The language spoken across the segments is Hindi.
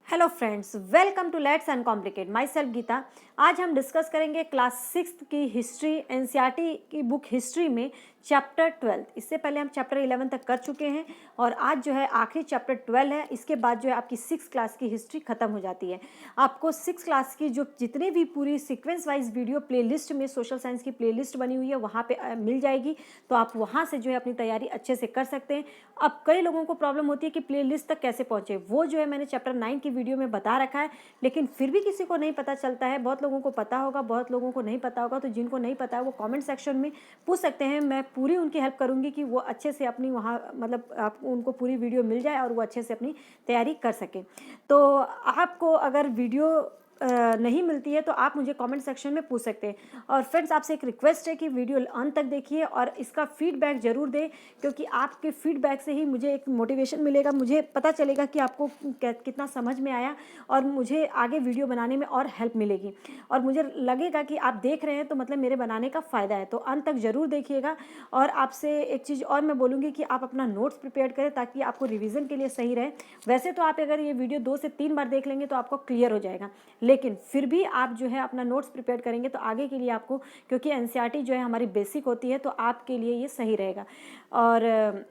Hello friends, welcome to let's uncomplicate. Myself Geeta. आज हम डिस्कस करेंगे क्लास 6 की हिस्ट्री, एनसीईआरटी की बुक हिस्ट्री में चैप्टर 12। इससे पहले हम चैप्टर 11 तक कर चुके हैं और आज जो है आखिरी चैप्टर 12 है। इसके बाद जो है आपकी 6 क्लास की हिस्ट्री खत्म हो जाती है। आपको 6 क्लास की जो जितने भी पूरी सीक्वेंस वाइज वीडियो प्लेलिस्ट में सोशल साइंस की प्लेलिस्ट बनी हुई है वहाँ पे मिल जाएगी, तो आप वहाँ से जो है अपनी तैयारी अच्छे से कर सकते हैं। अब कई लोगों को प्रॉब्लम होती है कि प्लेलिस्ट तक कैसे पहुँचे, वो जो है मैंने चैप्टर 9 की वीडियो में बता रखा है, लेकिन फिर भी किसी को नहीं पता चलता है। बहुत लोगों को पता होगा, बहुत लोगों को नहीं पता होगा। तो जिनको नहीं पता है वो कमेंट सेक्शन में पूछ सकते हैं, मैं पूरी उनकी हेल्प करूंगी कि वो अच्छे से अपनी वहाँ मतलब आप उनको पूरी वीडियो मिल जाए और वो अच्छे से अपनी तैयारी कर सकें। तो आपको अगर वीडियो नहीं मिलती है तो आप मुझे कमेंट सेक्शन में पूछ सकते हैं। और फ्रेंड्स, आपसे एक रिक्वेस्ट है कि वीडियो अंत तक देखिए और इसका फीडबैक ज़रूर दें, क्योंकि आपके फीडबैक से ही मुझे एक मोटिवेशन मिलेगा, मुझे पता चलेगा कि आपको कितना समझ में आया और मुझे आगे वीडियो बनाने में और हेल्प मिलेगी। और मुझे लगेगा कि आप देख रहे हैं तो मतलब मेरे बनाने का फ़ायदा है। तो अंत तक ज़रूर देखिएगा। और आपसे एक चीज़ और मैं बोलूँगी कि आप अपना नोट्स प्रिपेयर करें ताकि आपको रिवीजन के लिए सही रहे। वैसे तो आप अगर ये वीडियो 2 से 3 बार देख लेंगे तो आपको क्लियर हो जाएगा, लेकिन फिर भी आप जो है अपना नोट्स प्रिपेयर करेंगे तो आगे के लिए आपको, क्योंकि एनसीईआरटी जो है हमारी बेसिक होती है, तो आपके लिए ये सही रहेगा। और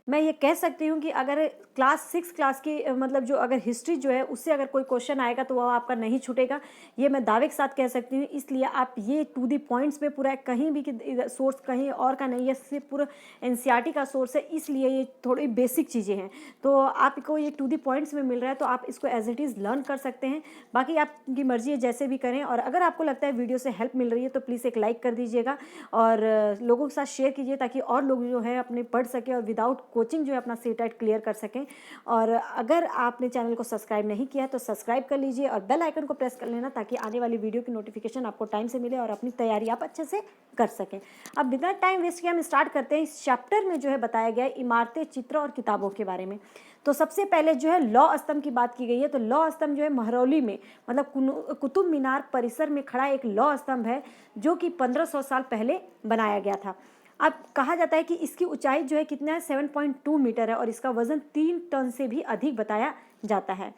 मैं ये कह सकती हूँ कि अगर क्लास 6 क्लास की मतलब जो अगर हिस्ट्री जो है उससे अगर कोई क्वेश्चन आएगा तो वो आपका नहीं छूटेगा, ये मैं दावे के साथ कह सकती हूँ। इसलिए आप ये टू दी पॉइंट्स पे पूरा, कहीं भी कि सोर्स कहीं और का नहीं है, सिर्फ पूरा एनसीईआरटी का सोर्स है, इसलिए ये थोड़ी बेसिक चीज़ें हैं। तो आपको ये टू दी पॉइंट्स में मिल रहा है तो आप इसको एज इट इज़ लर्न कर सकते हैं। बाकी आपकी मर्जी है, जैसे भी करें। और अगर आपको लगता है वीडियो से हेल्प मिल रही है तो प्लीज़ एक लाइक कर दीजिएगा और लोगों के साथ शेयर कीजिए ताकि और लोग जो है अपने पढ़ सके और विदाउट कोचिंग जो है अपना सीटेट क्लियर कर सकें। और अगर आपने चैनल को सब्सक्राइब नहीं किया है तो सब्सक्राइब कर लीजिए और बेल आइकन को प्रेस कर लेना ताकि आने वाली वीडियो की नोटिफिकेशन आपको टाइम से मिले और अपनी तैयारी आप अच्छे से कर सकें। अब बिना टाइम वेस्ट किए हम स्टार्ट करते हैं। इस चैप्टर में जो है बताया गया है इमारतें, चित्र और किताबों के बारे में। तो सबसे पहले जो है लौह स्तंभ की बात की गई है। तो लौह स्तंभ जो है महरौली में मतलब कुतुब मीनार परिसर में खड़ा एक लौह स्तंभ है जो कि 1500 साल पहले बनाया गया था। अब कहा जाता है कि इसकी ऊंचाई जो है कितना है, 7.2 मीटर है और इसका वजन 3 टन से भी अधिक बताया जाता है।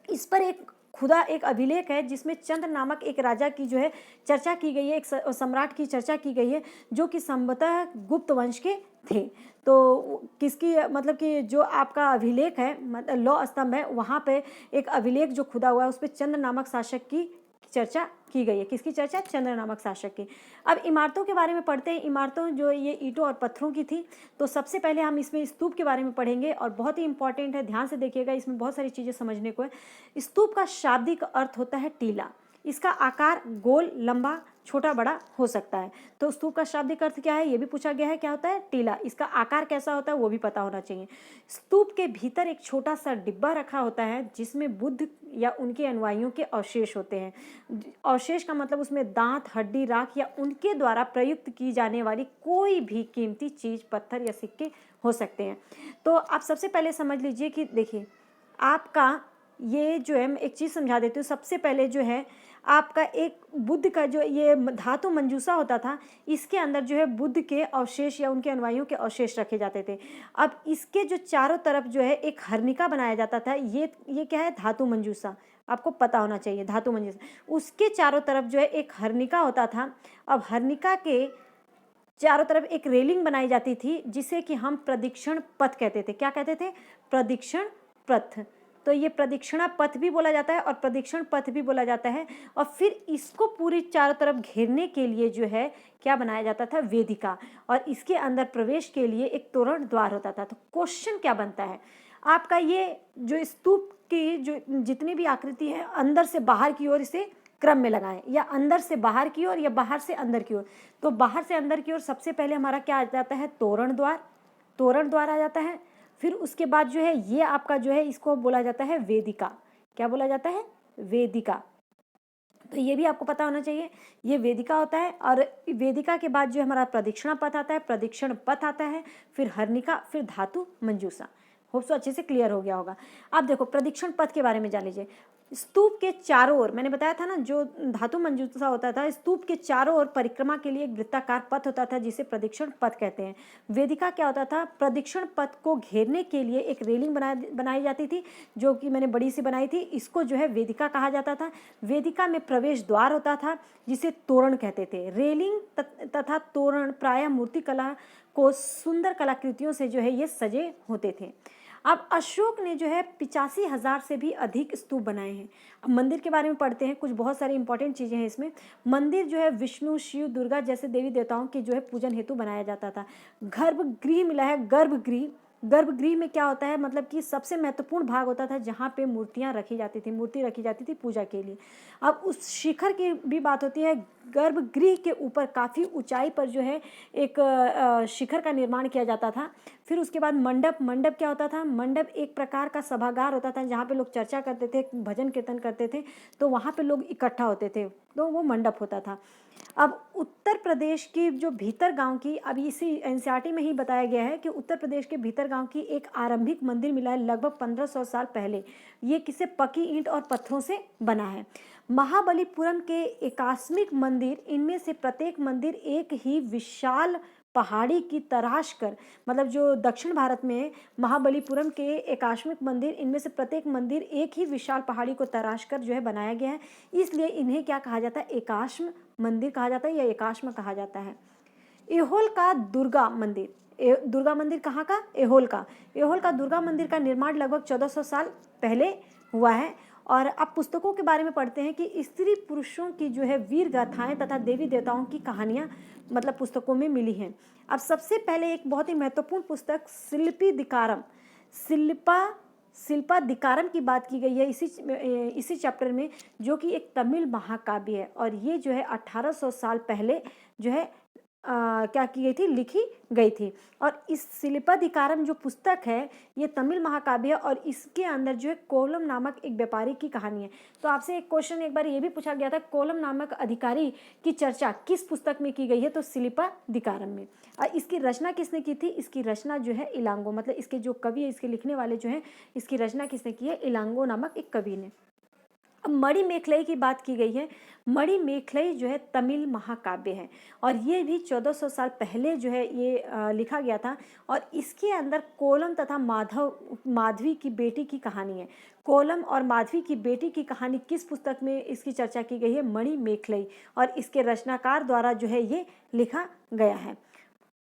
इस पर एक खुदा एक अभिलेख है जिसमें चंद्र नामक एक राजा की जो है चर्चा की गई है, एक सम्राट की चर्चा की गई है जो कि संभवतः गुप्त वंश के थे। तो किसकी मतलब कि जो आपका अभिलेख है मतलब लौह स्तंभ है, वहाँ पे एक अभिलेख जो खुदा हुआ है उस पर चंद्र नामक शासक की चर्चा की गई है। किसकी चर्चा? चंद्र नामक शासक की। अब इमारतों के बारे में पढ़ते हैं। इमारतों जो ये ईंटों और पत्थरों की थी। तो सबसे पहले हम इसमें स्तूप के बारे में पढ़ेंगे और बहुत ही इंपॉर्टेंट है, ध्यान से देखिएगा, इसमें बहुत सारी चीज़ें समझने को है। स्तूप का शाब्दिक अर्थ होता है टीला। इसका आकार गोल, लंबा, छोटा, बड़ा हो सकता है। तो स्तूप का शाब्दिक अर्थ क्या है ये भी पूछा गया है, क्या होता है? टीला। इसका आकार कैसा होता है वो भी पता होना चाहिए। स्तूप के भीतर एक छोटा सा डिब्बा रखा होता है जिसमें बुद्ध या उनके अनुयायियों के अवशेष होते हैं। अवशेष का मतलब उसमें दांत, हड्डी, राख या उनके द्वारा प्रयुक्त की जाने वाली कोई भी कीमती चीज, पत्थर या सिक्के हो सकते हैं। तो आप सबसे पहले समझ लीजिए कि देखिए आपका ये जो है, मैं एक चीज़ समझा देती हूँ। सबसे पहले जो है आपका एक बुद्ध का जो ये धातु मंजूसा होता था, इसके अंदर जो है बुद्ध के अवशेष या उनके अनुयायियों के अवशेष रखे जाते थे। अब इसके जो चारों तरफ जो है एक हर्निका बनाया जाता था। ये क्या है? धातु मंजूसा। आपको पता होना चाहिए धातु मंजूसा। उसके चारों तरफ जो है एक हर्निका होता था। अब हर्निका के चारों तरफ एक रेलिंग बनाई जाती थी जिसे कि हम प्रदक्षिण पथ कहते थे। क्या कहते थे? प्रदक्षिण पथ। तो ये प्रदक्षिणा पथ भी बोला जाता है और प्रदक्षिण पथ भी बोला जाता है। और फिर इसको पूरी चारों तरफ घेरने के लिए जो है क्या बनाया जाता था? वेदिका। और इसके अंदर प्रवेश के लिए एक तोरण द्वार होता था। तो क्वेश्चन क्या बनता है आपका, ये जो स्तूप की जो जितनी भी आकृति है अंदर से बाहर की ओर इसे क्रम में लगाएं, या अंदर से बाहर की ओर या बाहर से अंदर की ओर। तो बाहर से अंदर की ओर सबसे पहले हमारा क्या आ जाता है? तोरण द्वार। तोरण द्वार आ जाता है। फिर उसके बाद जो है ये आपका जो है इसको बोला जाता है वेदिका। क्या बोला जाता है? वेदिका। तो ये भी आपको पता होना चाहिए, ये वेदिका होता है। और वेदिका के बाद जो हमारा प्रदक्षिणा पथ आता है, प्रदक्षिण पथ आता है, फिर हर्निका, फिर धातु मंजूसा। होप सो अच्छे से क्लियर हो गया होगा। अब देखो प्रदक्षिण पथ के बारे में जान लीजिए। स्तूप के चारों ओर, मैंने बताया था ना, जो धातु मंजूषा होता था, स्तूप के चारों ओर परिक्रमा के लिए एक वृत्ताकार पथ होता था जिसे प्रदक्षिण पथ कहते हैं। वेदिका क्या होता था, प्रदक्षिण पथ को घेरने के लिए एक रेलिंग बनाई जाती थी, जो कि मैंने बड़ी सी बनाई थी, इसको जो है वेदिका कहा जाता था। वेदिका में प्रवेश द्वार होता था जिसे तोरण कहते थे। रेलिंग तथा तोरण प्रायः मूर्तिकला को सुंदर कलाकृतियों से जो है ये सजे होते थे। अब अशोक ने जो है 85,000 से भी अधिक स्तूप बनाए हैं। अब मंदिर के बारे में पढ़ते हैं, कुछ बहुत सारी इंपॉर्टेंट चीज़ें हैं इसमें। मंदिर जो है विष्णु, शिव, दुर्गा जैसे देवी देवताओं के जो है पूजन हेतु बनाया जाता था। गर्भगृह मिला है, गर्भगृह। गर्भगृह में क्या होता है, मतलब कि सबसे महत्वपूर्ण भाग होता था जहाँ पे मूर्तियाँ रखी जाती थी, मूर्ति रखी जाती थी पूजा के लिए। अब उस शिखर की भी बात होती है। गर्भगृह के ऊपर काफ़ी ऊंचाई पर जो है एक शिखर का निर्माण किया जाता था। फिर उसके बाद मंडप। मंडप क्या होता था, मंडप एक प्रकार का सभागार होता था जहाँ पे लोग चर्चा करते थे, भजन कीर्तन करते थे, तो वहाँ पे लोग इकट्ठा होते थे, तो वो मंडप होता था। अब उत्तर प्रदेश की जो भीतर गांव की, अभी इसी एनसीईआरटी में ही बताया गया है कि उत्तर प्रदेश के भीतर गांव की एक आरंभिक मंदिर मिला है लगभग 1500 साल पहले। ये किसे, पकी ईंट और पत्थरों से बना है। महाबलीपुरम के एकास्मिक मंदिर, इनमें से प्रत्येक मंदिर एक ही विशाल पहाड़ी की तराश कर, मतलब जो दक्षिण भारत में महाबलीपुरम के एकाश्मिक मंदिर, इनमें से प्रत्येक मंदिर एक ही विशाल पहाड़ी को तराश कर जो है बनाया गया है, इसलिए इन्हें क्या कहा जाता है, एकाश्म मंदिर कहा जाता है या एकाश्म कहा जाता है। एहोल का दुर्गा मंदिर, दुर्गा मंदिर कहाँ का, एहोल का। एहोल का दुर्गा मंदिर का निर्माण लगभग 1400 साल पहले हुआ है। और अब पुस्तकों के बारे में पढ़ते हैं कि स्त्री पुरुषों की जो है वीर गाथाएं तथा देवी देवताओं की कहानियां मतलब पुस्तकों में मिली हैं। अब सबसे पहले एक बहुत ही महत्वपूर्ण पुस्तक शिल्पा दिकारम की बात की गई है इसी चैप्टर में, जो कि एक तमिल महाकाव्य है। और ये जो है 1800 साल पहले जो है क्या की गई थी, लिखी गई थी। और इस शिल्पाधिकारम जो पुस्तक है ये तमिल महाकाव्य है और इसके अंदर जो है कोलम नामक एक व्यापारी की कहानी है। तो आपसे एक क्वेश्चन एक बार ये भी पूछा गया था, कोलम नामक अधिकारी की चर्चा किस पुस्तक में की गई है, तो शिल्पाधिकारम में। और इसकी रचना किसने की थी, इसकी रचना जो है इलांगो, मतलब इसके जो कवि है, इसके लिखने वाले जो है, इसकी रचना किसने की है, इलांगो नामक एक कवि ने। अब मणिमेखलाई की बात की गई है। मणिमेखलाई जो है तमिल महाकाव्य है और ये भी 1400 साल पहले जो है ये लिखा गया था। और इसके अंदर कोलम तथा माधवी की बेटी की कहानी है। कोलम और माधवी की बेटी की कहानी किस पुस्तक में इसकी चर्चा की गई है, मणिमेखलाई, और इसके रचनाकार द्वारा जो है ये लिखा गया है।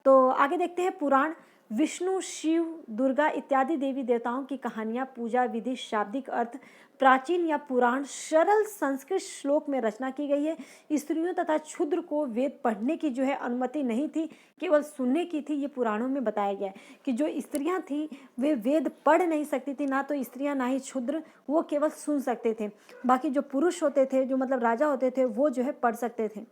तो आगे देखते हैं पुराण। विष्णु, शिव, दुर्गा इत्यादि देवी देवताओं की कहानियां, पूजा विधि, शाब्दिक अर्थ, प्राचीन या पुराण सरल संस्कृत श्लोक में रचना की गई है। स्त्रियों तथा क्षुद्र को वेद पढ़ने की जो है अनुमति नहीं थी, केवल सुनने की थी। ये पुराणों में बताया गया है कि जो स्त्रियां थी वे वेद पढ़ नहीं सकती थी, ना तो स्त्रियां ना ही क्षुद्र, वो केवल सुन सकते थे। बाकी जो पुरुष होते थे, जो मतलब राजा होते थे, वो जो है पढ़ सकते थे।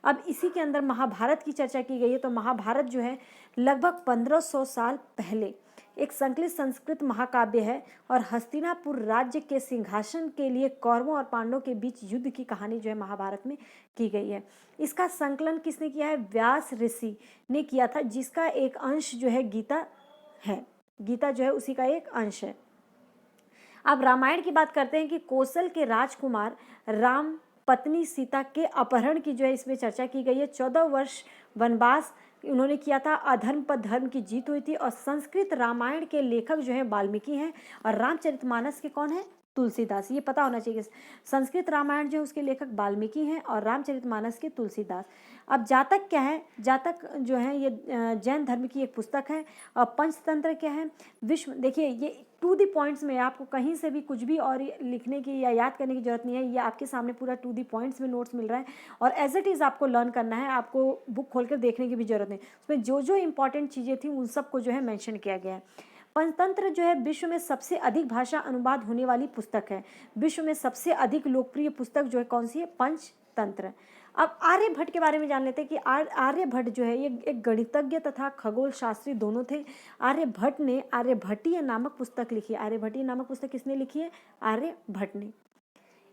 अब इसी के अंदर महाभारत की चर्चा की गई है। तो महाभारत जो है लगभग 1500 साल पहले एक संकलित संस्कृत महाकाव्य है और हस्तिनापुर राज्य के सिंहासन के लिए कौरवों और पांडवों के बीच युद्ध की कहानी जो है महाभारत में की गई है। इसका संकलन किसने किया है, व्यास ऋषि ने किया था, जिसका एक अंश जो है गीता है। गीता जो है उसी का एक अंश है। अब रामायण की बात करते हैं कि कौशल के राजकुमार राम पत्नी सीता के अपहरण की जो है इसमें चर्चा की गई है। 14 वर्ष वनवास उन्होंने किया था, अधर्म पर धर्म की जीत हुई थी। और संस्कृत रामायण के लेखक जो है वाल्मीकि हैं और रामचरितमानस के कौन है, तुलसीदास। ये पता होना चाहिए। संस्कृत रामायण जो है उसके लेखक वाल्मीकि हैं और रामचरितमानस के तुलसीदास। अब जातक क्या है, जातक जो है ये जैन धर्म की एक पुस्तक है। और पंचतंत्र क्या है, विश्व, देखिए ये टू दी पॉइंट्स में, आपको कहीं से भी कुछ भी और लिखने की या याद करने की जरूरत नहीं है। ये आपके सामने पूरा टू दी पॉइंट्स में नोट्स मिल रहा है और एज इट इज़ आपको लर्न करना है, आपको बुक खोलकर देखने की भी जरूरत नहीं। उसमें जो जो इंपॉर्टेंट चीज़ें थी उन सबको जो है मेंशन किया गया है। पंचतंत्र जो है विश्व में सबसे अधिक भाषा अनुवाद होने वाली पुस्तक है। विश्व में सबसे अधिक लोकप्रिय पुस्तक जो है कौन सी है, पंचतंत्र। अब आर्यभट्ट के बारे में जान लेते हैं कि आर्यभट्ट जो है ये एक गणितज्ञ तथा खगोल शास्त्री दोनों थे। आर्यभट्ट ने आर्यभट्टीय नामक पुस्तक लिखी है। आर्यभट्टीय नामक पुस्तक किसने लिखी है, आर्यभट्ट ने।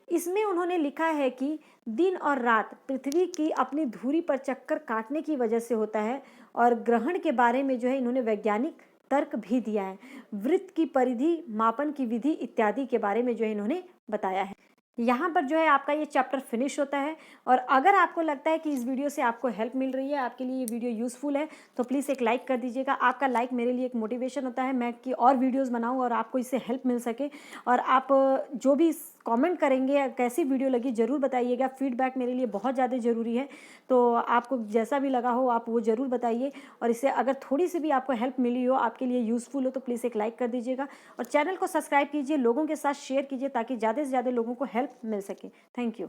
इसमें उन्होंने लिखा है कि दिन और रात पृथ्वी की अपनी धुरी पर चक्कर काटने की वजह से होता है और ग्रहण के बारे में जो है इन्होंने वैज्ञानिक तर्क भी दिया है। वृत्त की परिधि, मापन की विधि इत्यादि के बारे में जो है इन्होंने बताया है। यहाँ पर जो है आपका ये चैप्टर फिनिश होता है। और अगर आपको लगता है कि इस वीडियो से आपको हेल्प मिल रही है, आपके लिए ये वीडियो यूज़फुल है, तो प्लीज़ एक लाइक कर दीजिएगा। आपका लाइक मेरे लिए एक मोटिवेशन होता है मैं कि और वीडियोज़ बनाऊँ और आपको इससे हेल्प मिल सके। और आप जो भी कमेंट करेंगे, कैसी वीडियो लगी ज़रूर बताइएगा। फीडबैक मेरे लिए बहुत ज़्यादा ज़रूरी है, तो आपको जैसा भी लगा हो आप वो ज़रूर बताइए। और इससे अगर थोड़ी सी भी आपको हेल्प मिली हो, आपके लिए यूज़फुल हो, तो प्लीज़ एक लाइक कर दीजिएगा और चैनल को सब्सक्राइब कीजिए, लोगों के साथ शेयर कीजिए ताकि ज़्यादा से ज़्यादा लोगों को हेल्प मिल सके। Thank you.